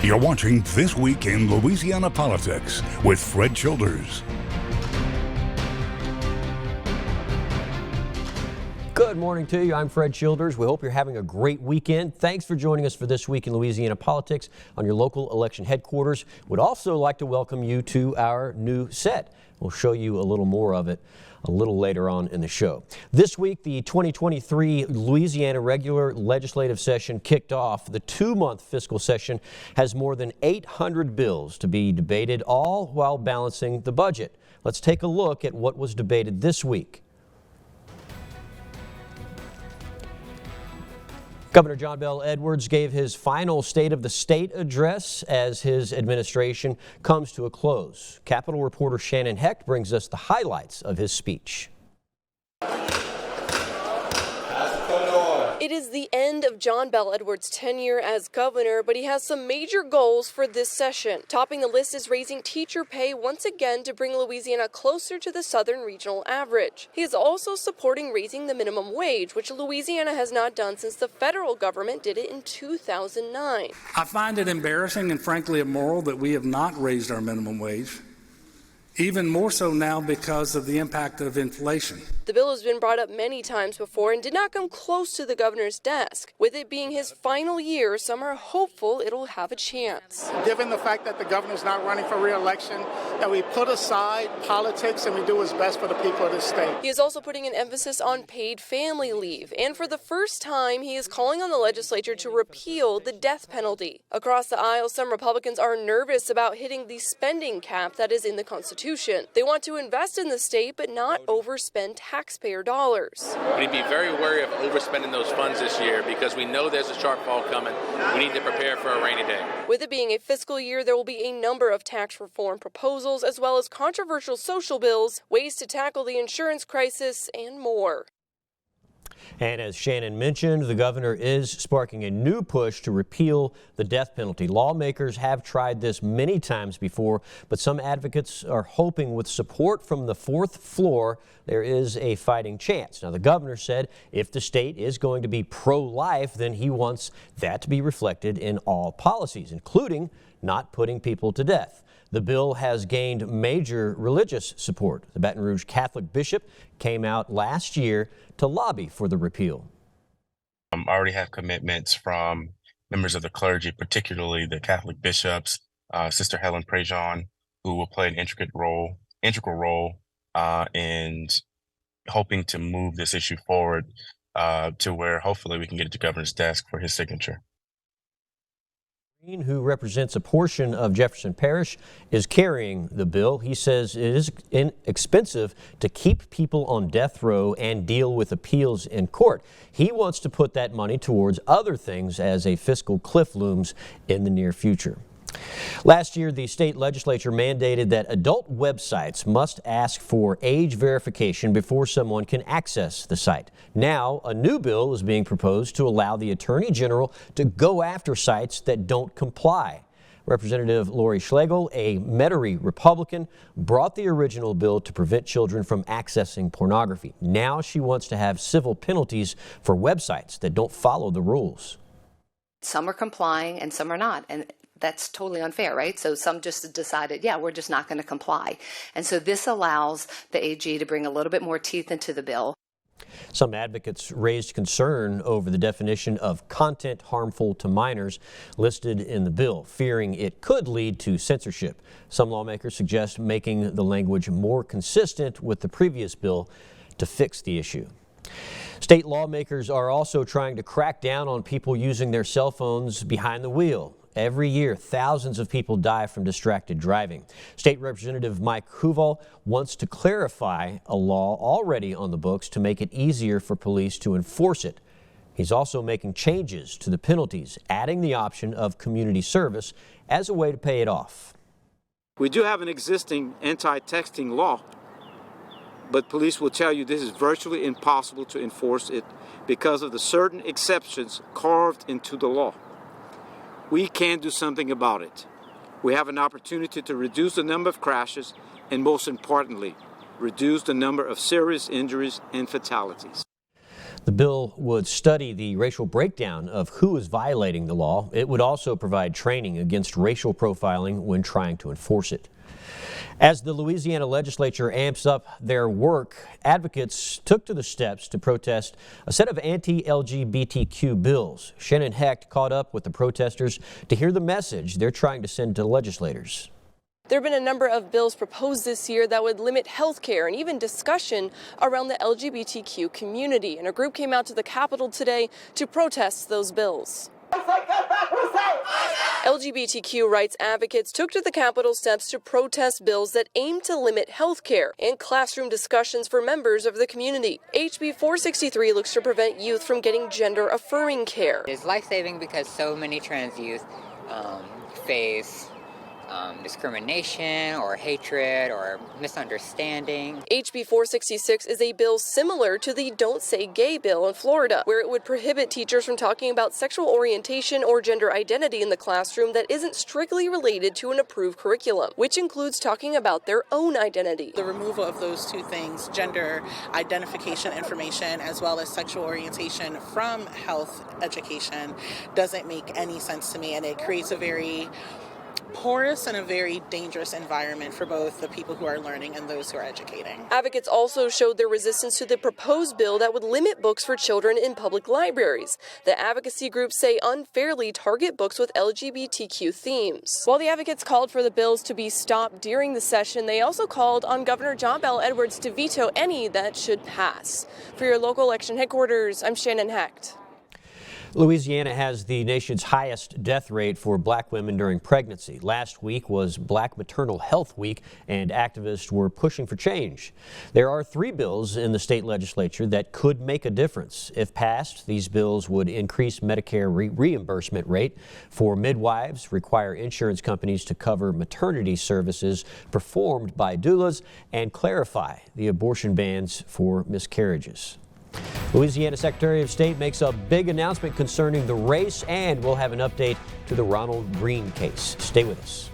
You're watching This Week in Louisiana Politics with Fred Childers. Good morning to you. I'm Fred Childers. We hope you're having a great weekend. Thanks for joining us for This Week in Louisiana Politics on your local election headquarters. Would also like to welcome you to our new set. We'll show you a little more of it a little later on in the show. This week, the 2023 Louisiana regular legislative session kicked off. The two-month fiscal session has more than 800 bills to be debated, all while balancing the budget. Let's take a look at what was debated this week. Governor John Bel Edwards gave his final State of the State address as his administration comes to a close. Capitol reporter Shannon Hecht brings us the highlights of his speech. It is the end of John Bel Edwards' tenure as governor, but he has some major goals for this session. Topping the list is raising teacher pay once again to bring Louisiana closer to the southern regional average. He is also supporting raising the minimum wage, which Louisiana has not done since the federal government did it in 2009. I find it embarrassing and frankly immoral that we have not raised our minimum wage. Even more so now because of the impact of inflation. The bill has been brought up many times before and did not come close to the governor's desk. With it being his final year, some are hopeful it'll have a chance. Given the fact that the governor's not running for re-election, that we put aside politics and we do what's best for the people of this state. He is also putting an emphasis on paid family leave, and for the first time, he is calling on the legislature to repeal the death penalty. Across the aisle, some Republicans are nervous about hitting the spending cap that is in the Constitution. They want to invest in the state, but not overspend taxpayer dollars. We need to be very wary of overspending those funds this year because we know there's a shortfall coming. We need to prepare for a rainy day. With it being a fiscal year, there will be a number of tax reform proposals, as well as controversial social bills, ways to tackle the insurance crisis, and more. And as Shannon mentioned, the governor is sparking a new push to repeal the death penalty. Lawmakers have tried this many times before, but some advocates are hoping with support from the fourth floor, there is a fighting chance. Now, the governor said if the state is going to be pro-life, then he wants that to be reflected in all policies, including not putting people to death. The bill has gained major religious support. The Baton Rouge Catholic bishop came out last year to lobby for the repeal. I already have commitments from members of the clergy, particularly the Catholic bishops, Sister Helen Prejean, who will play an integral role in hoping to move this issue forward to where hopefully we can get it to the governor's desk for his signature. Who represents a portion of Jefferson Parish, is carrying the bill. He says it is inexpensive to keep people on death row and deal with appeals in court. He wants to put that money towards other things as a fiscal cliff looms in the near future. Last year, the state legislature mandated that adult websites must ask for age verification before someone can access the site. Now, a new bill is being proposed to allow the Attorney General to go after sites that don't comply. Representative Lori Schlegel, a Metairie Republican, brought the original bill to prevent children from accessing pornography. Now she wants to have civil penalties for websites that don't follow the rules. Some are complying and some are not. And that's totally unfair, right? So some just decided, yeah, we're just not going to comply. And so this allows the AG to bring a little bit more teeth into the bill. Some advocates raised concern over the definition of content harmful to minors listed in the bill, fearing it could lead to censorship. Some lawmakers suggest making the language more consistent with the previous bill to fix the issue. State lawmakers are also trying to crack down on people using their cell phones behind the wheel. Every year, thousands of people die from distracted driving. State Representative Mike Huval wants to clarify a law already on the books to make it easier for police to enforce it. He's also making changes to the penalties, adding the option of community service as a way to pay it off. We do have an existing anti-texting law, but police will tell you this is virtually impossible to enforce it because of the certain exceptions carved into the law. We can do something about it. We have an opportunity to reduce the number of crashes and, most importantly, reduce the number of serious injuries and fatalities. The bill would study the racial breakdown of who is violating the law. It would also provide training against racial profiling when trying to enforce it. As the Louisiana legislature amps up their work, advocates took to the steps to protest a set of anti-LGBTQ bills. Shannon Hecht caught up with the protesters to hear the message they're trying to send to legislators. There have been a number of bills proposed this year that would limit health care and even discussion around the LGBTQ community. And a group came out to the Capitol today to protest those bills. LGBTQ rights advocates took to the Capitol steps to protest bills that aim to limit health care and classroom discussions for members of the community. HB 463 looks to prevent youth from getting gender-affirming care. It's life-saving because so many trans youth face discrimination or hatred or misunderstanding. HB 466 is a bill similar to the Don't Say Gay bill in Florida, where it would prohibit teachers from talking about sexual orientation or gender identity in the classroom that isn't strictly related to an approved curriculum, which includes talking about their own identity. The removal of those two things, gender identification information as well as sexual orientation from health education, doesn't make any sense to me, and it creates a very porous and a very dangerous environment for both the people who are learning and those who are educating. Advocates also showed their resistance to the proposed bill that would limit books for children in public libraries. The advocacy groups say unfairly target books with LGBTQ themes. While the advocates called for the bills to be stopped during the session, they also called on Governor John Bel Edwards to veto any that should pass. For your local election headquarters, I'm Shannon Hecht. Louisiana has the nation's highest death rate for black women during pregnancy. Last week was Black Maternal Health Week, and activists were pushing for change. There are 3 bills in the state legislature that could make a difference. If passed, these bills would increase Medicare reimbursement rate for midwives, require insurance companies to cover maternity services performed by doulas, and clarify the abortion bans for miscarriages. Louisiana Secretary of State makes a big announcement concerning the race, and we'll have an update to the Ronald Greene case. Stay with us.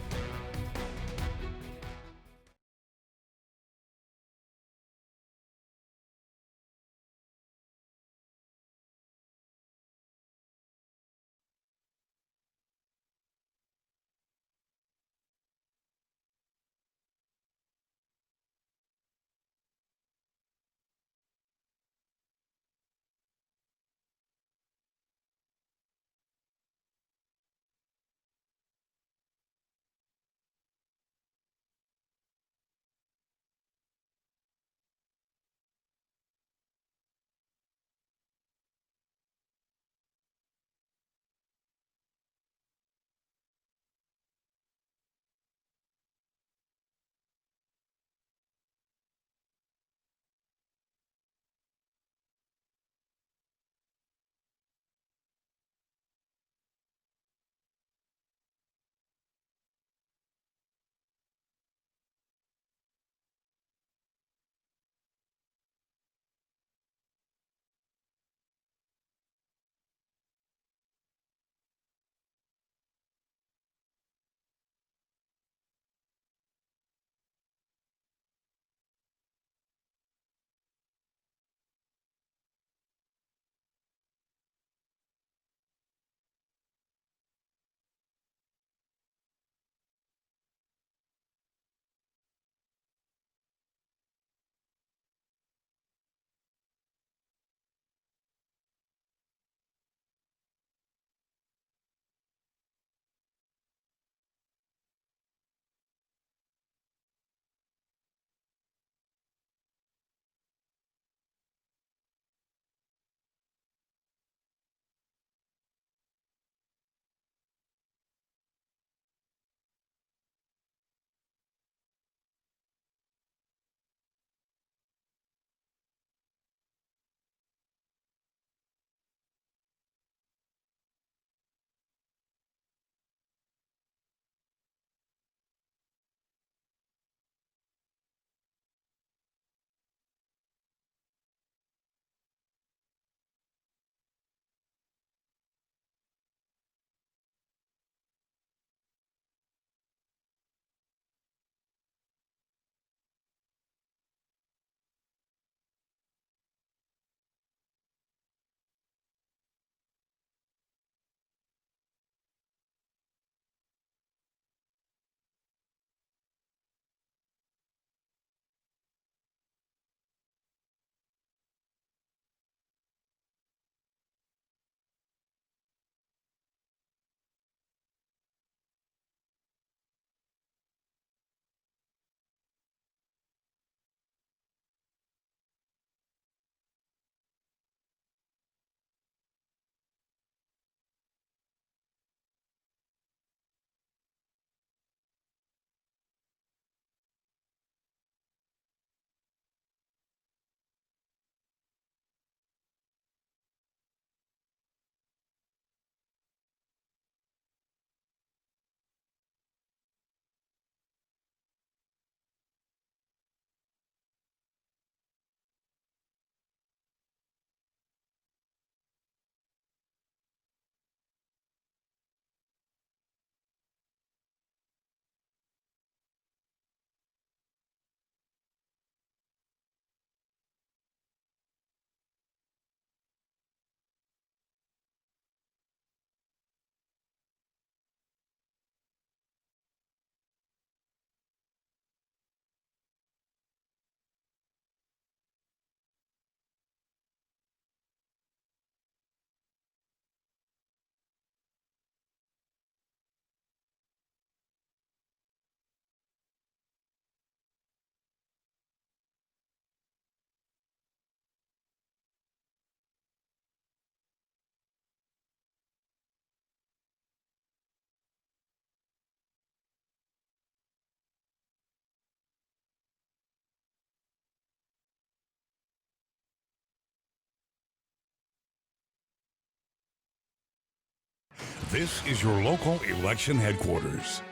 This is your local election headquarters.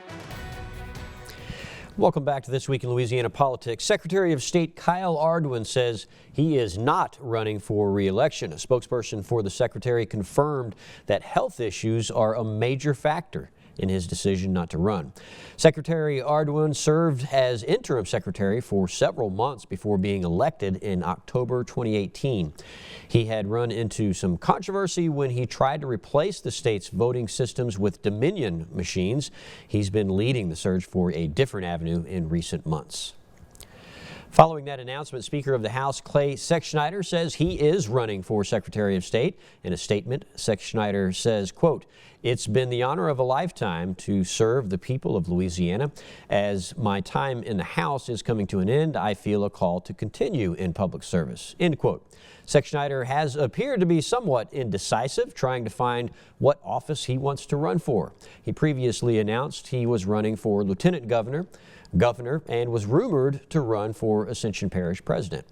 Welcome back to This Week in Louisiana Politics. Secretary of State Kyle Ardoin says he is not running for re-election. A spokesperson for the secretary confirmed that health issues are a major factor in his decision not to run. Secretary Ardoin served as interim secretary for several months before being elected in October 2018. He had run into some controversy when he tried to replace the state's voting systems with Dominion machines. He's been leading the search for a different avenue in recent months. Following that announcement, Speaker of the House Clay Sexsnyder says he is running for Secretary of State. In a statement, Sexsnyder says, quote, "It's been the honor of a lifetime to serve the people of Louisiana. As my time in the House is coming to an end, I feel a call to continue in public service," end quote. Sexsnyder has appeared to be somewhat indecisive, trying to find what office he wants to run for. He previously announced he was running for lieutenant governor, and was rumored to run for Ascension Parish president.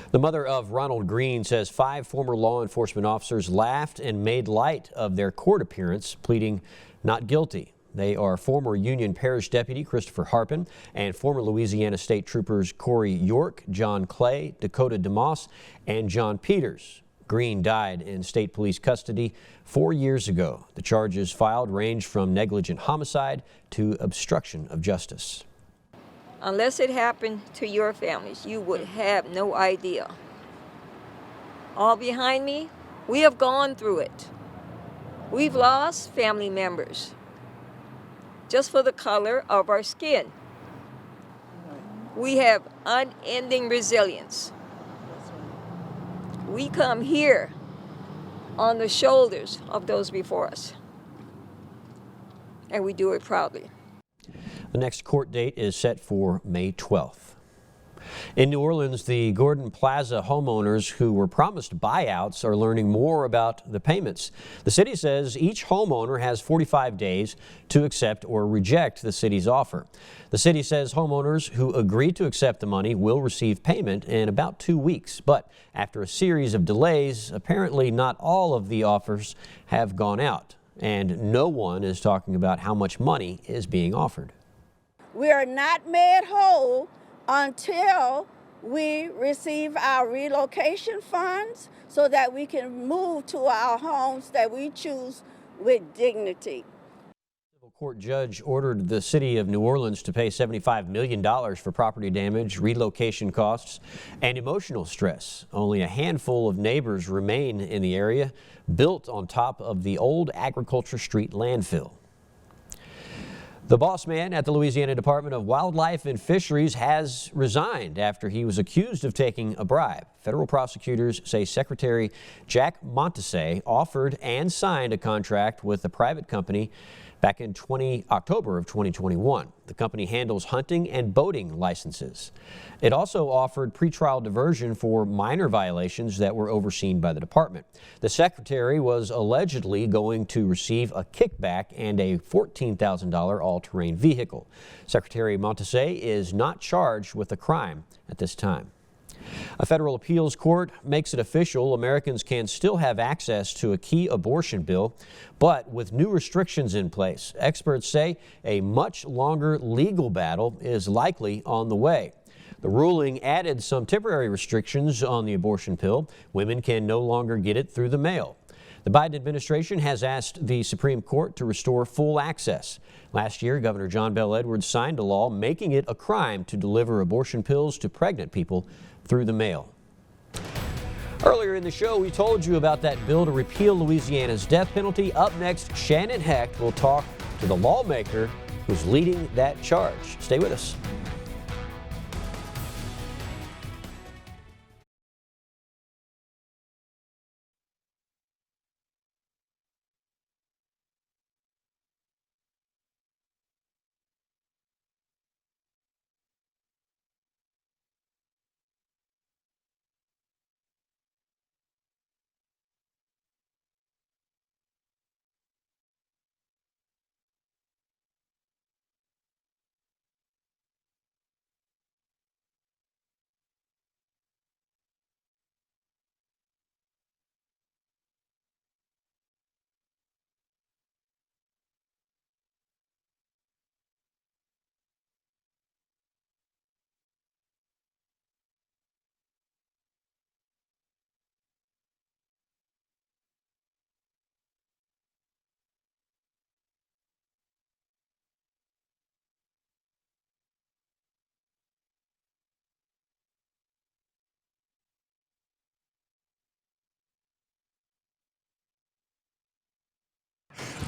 The mother of Ronald Green says 5 former law enforcement officers laughed and made light of their court appearance, pleading not guilty. They are former Union Parish Deputy Christopher Harpin and former Louisiana State Troopers Corey York, John Clay, Dakota DeMoss, and John Peters. Green died in state police custody 4 years ago. The charges filed range from negligent homicide to obstruction of justice. Unless it happened to your families, you would have no idea. All behind me, we have gone through it. We've lost family members just for the color of our skin. We have unending resilience. We come here on the shoulders of those before us, and we do it proudly. The next court date is set for May 12th. In New Orleans, the Gordon Plaza homeowners who were promised buyouts are learning more about the payments. The city says each homeowner has 45 days to accept or reject the city's offer. The city says homeowners who agree to accept the money will receive payment in about 2 weeks. But after a series of delays, apparently not all of the offers have gone out, and no one is talking about how much money is being offered. We are not made whole until we receive our relocation funds so that we can move to our homes that we choose with dignity. A civil court judge ordered the city of New Orleans to pay $75 million for property damage, relocation costs, and emotional stress. Only a handful of neighbors remain in the area, built on top of the old Agriculture Street landfill. The boss man at the Louisiana Department of Wildlife and Fisheries has resigned after he was accused of taking a bribe. Federal prosecutors say Secretary Jack Montese offered and signed a contract with a private company back in October of 2021. The company handles hunting and boating licenses. It also offered pretrial diversion for minor violations that were overseen by the department. The secretary was allegedly going to receive a kickback and a $14,000 all-terrain vehicle. Secretary Montese is not charged with a crime at this time. A federal appeals court makes it official Americans can still have access to a key abortion bill, but with new restrictions in place. Experts say a much longer legal battle is likely on the way. The ruling added some temporary restrictions on the abortion pill. Women can no longer get it through the mail. The Biden administration has asked the Supreme Court to restore full access. Last year, Governor John Bel Edwards signed a law making it a crime to deliver abortion pills to pregnant people through the mail. Earlier in the show, we told you about that bill to repeal Louisiana's death penalty. Up next, Shannon Hecht will talk to the lawmaker who's leading that charge. Stay with us.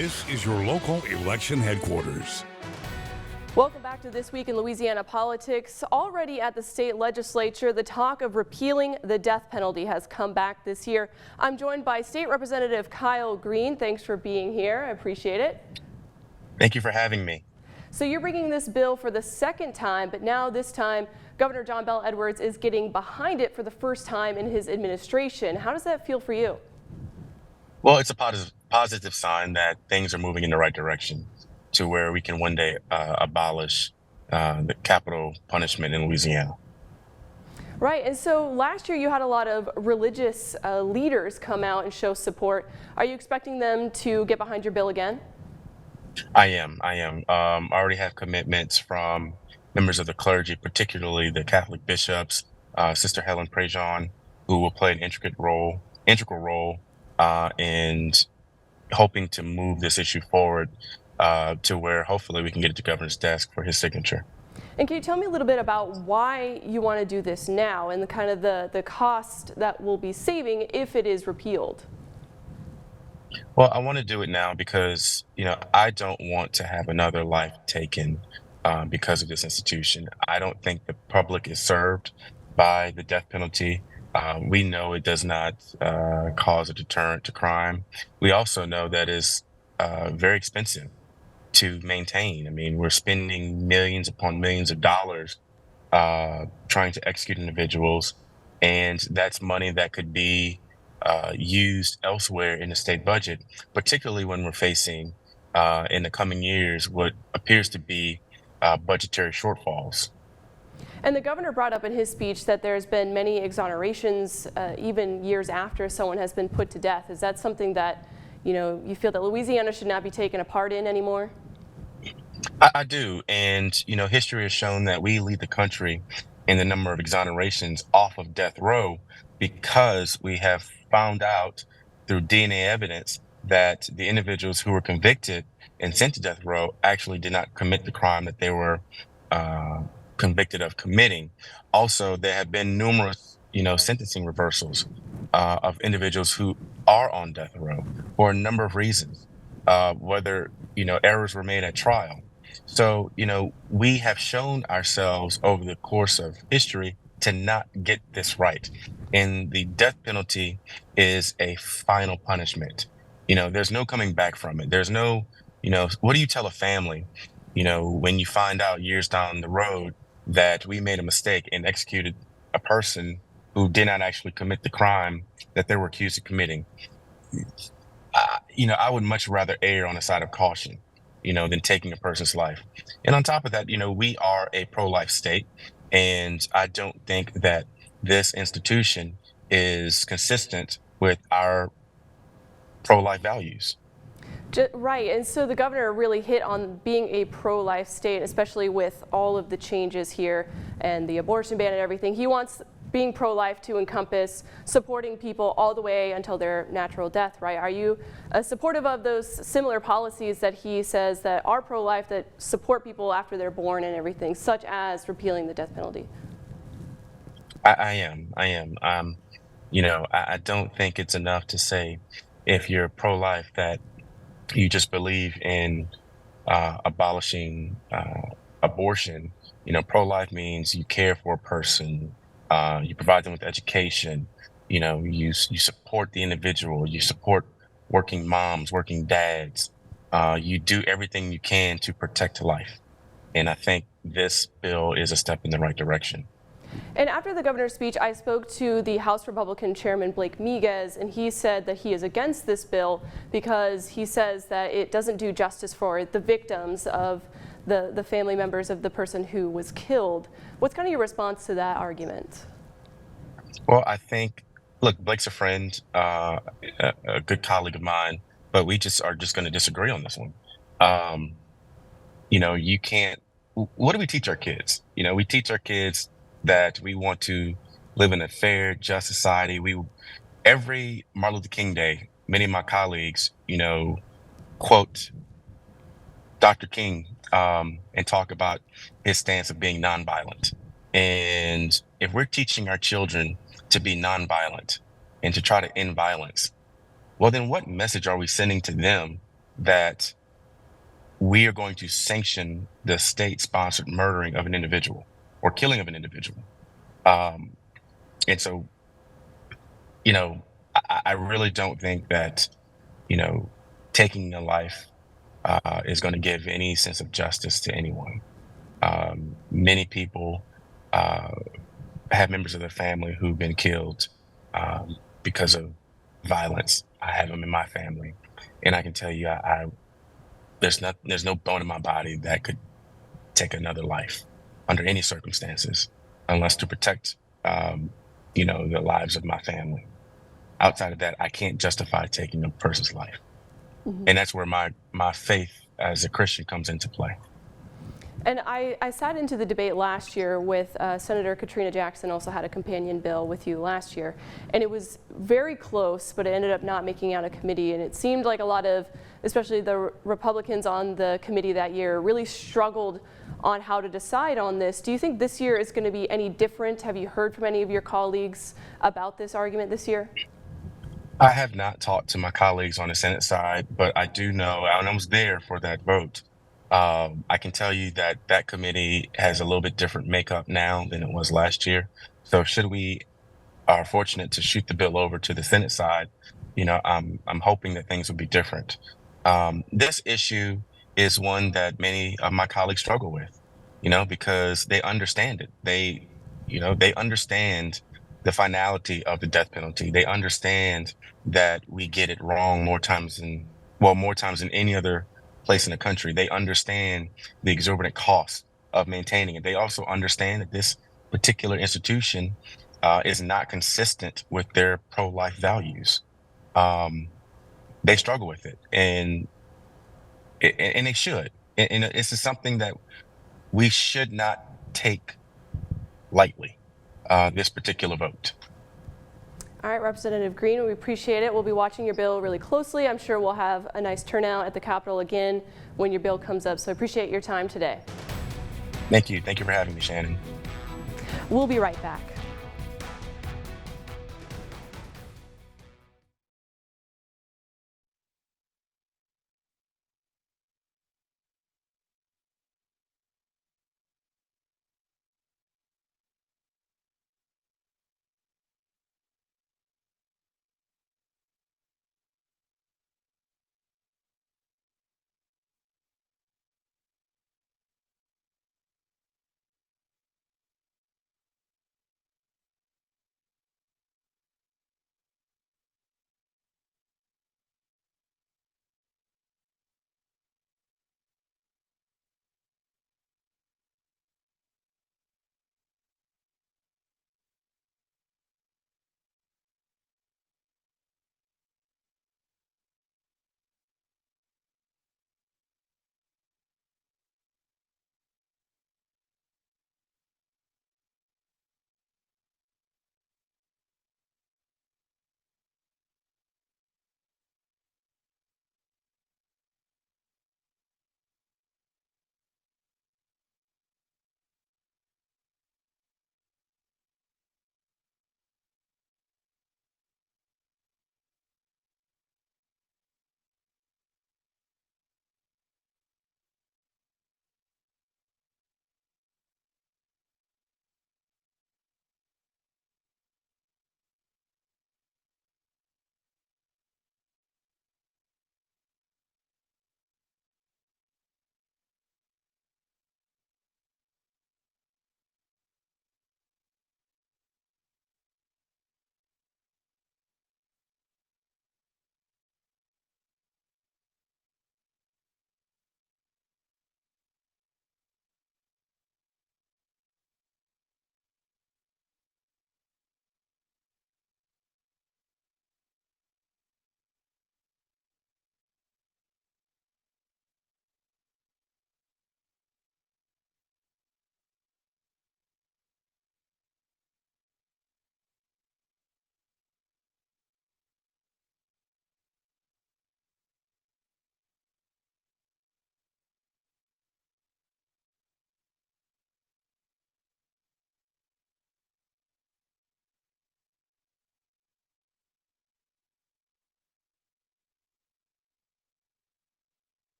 This is your local election headquarters. Welcome back to This Week in Louisiana Politics. Already at the state legislature, the talk of repealing the death penalty has come back this year. I'm joined by State Representative Kyle Green. Thanks for being here. I appreciate it. Thank you for having me. So you're bringing this bill for the second time, but now this time Governor John Bel Edwards is getting behind it for the first time in his administration. How does that feel for you? Well, it's a positive sign that things are moving in the right direction to where we can one day abolish the capital punishment in Louisiana. Right, and so last year you had a lot of religious leaders come out and show support. Are you expecting them to get behind your bill again? I am. I already have commitments from members of the clergy, particularly the Catholic bishops, Sister Helen Prejean, who will play an integral role in hoping to move this issue forward to where hopefully we can get it to the governor's desk for his signature. And can you tell me a little bit about why you want to do this now and the kind of the cost that we'll be saving if it is repealed? Well, I want to do it now because, I don't want to have another life taken because of this institution. I don't think the public is served by the death penalty. We know it does not cause a deterrent to crime. We also know that it's very expensive to maintain. I mean, we're spending millions upon millions of dollars trying to execute individuals, and that's money that could be used elsewhere in the state budget, particularly when we're facing in the coming years what appears to be budgetary shortfalls. And the governor brought up in his speech that there's been many exonerations even years after someone has been put to death. Is that something that you feel that Louisiana should not be taken a part in anymore? I do. And, history has shown that we lead the country in the number of exonerations off of death row because we have found out through DNA evidence that the individuals who were convicted and sent to death row actually did not commit the crime that they were convicted of committing. Also, there have been numerous, sentencing reversals of individuals who are on death row for a number of reasons, whether, errors were made at trial. So, we have shown ourselves over the course of history to not get this right. And the death penalty is a final punishment. There's no coming back from it. There's no, what do you tell a family, when you find out years down the road that we made a mistake and executed a person who did not actually commit the crime that they were accused of committing? I would much rather err on the side of caution, than taking a person's life. And on top of that, we are a pro-life state, and I don't think that this institution is consistent with our pro-life values. Right, and so the governor really hit on being a pro-life state, especially with all of the changes here and the abortion ban and everything. He wants being pro-life to encompass supporting people all the way until their natural death, right? Are you supportive of those similar policies that he says that are pro-life, that support people after they're born and everything, such as repealing the death penalty? I am. I don't think it's enough to say if you're pro-life that you just believe in abolishing abortion. Pro-life means you care for a person, you provide them with education, you support the individual, you support working moms, working dads, you do everything you can to protect life. And I think this bill is a step in the right direction. And after the governor's speech, I spoke to the House Republican Chairman Blake Miguez, and he said that he is against this bill because he says that it doesn't do justice for the victims of the family members of the person who was killed. What's kind of your response to that argument? Well, I think, look, Blake's a friend, a good colleague of mine, but we are just going to disagree on this one. You can't, what do we teach our kids? We teach our kids that we want to live in a fair, just society. Every Martin Luther King Day, many of my colleagues, quote Dr. King and talk about his stance of being nonviolent. And if we're teaching our children to be nonviolent and to try to end violence, well, then what message are we sending to them that we are going to sanction the state-sponsored murdering of an individual or killing of an individual. And so, I really don't think that, taking a life is going to give any sense of justice to anyone. Many people have members of their family who've been killed because of violence. I have them in my family, and I can tell you, there's no bone in my body that could take another life under any circumstances, unless to protect, the lives of my family. Outside of that, I can't justify taking a person's life, and that's where my faith as a Christian comes into play. And I sat into the debate last year with Senator Katrina Jackson, also had a companion bill with you last year. And it was very close, but it ended up not making out of committee. And it seemed like a lot of, especially the Republicans on the committee that year, really struggled on how to decide on this. Do you think this year is going to be any different? Have you heard from any of your colleagues about this argument this year? I have not talked to my colleagues on the Senate side, but I do know, and I was there for that vote. I can tell you that that committee has a little bit different makeup now than it was last year. So should we are fortunate to shoot the bill over to the Senate side, I'm hoping that things will be different. This issue is one that many of my colleagues struggle with, because they understand it. They understand the finality of the death penalty. They understand that we get it wrong more times than any other place in the country. They understand the exorbitant cost of maintaining it. They also understand that this particular institution is not consistent with their pro-life values. They struggle with it, and they should. And this is something that we should not take lightly. This particular vote. All right, Representative Green, we appreciate it. We'll be watching your bill really closely. I'm sure we'll have a nice turnout at the Capitol again when your bill comes up. So I appreciate your time today. Thank you. Thank you for having me, Shannon. We'll be right back.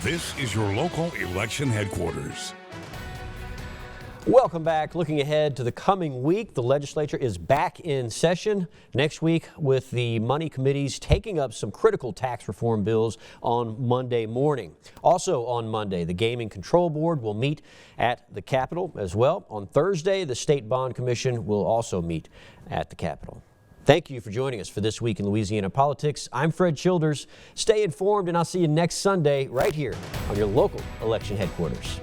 This is your local election headquarters. Welcome back. Looking ahead to the coming week, the legislature is back in session next week with the money committees taking up some critical tax reform bills on Monday morning. Also on Monday, the Gaming Control Board will meet at the Capitol as well. On Thursday, the State Bond Commission will also meet at the Capitol. Thank you for joining us for This Week in Louisiana Politics. I'm Fred Childers. Stay informed, and I'll see you next Sunday right here on your local election headquarters.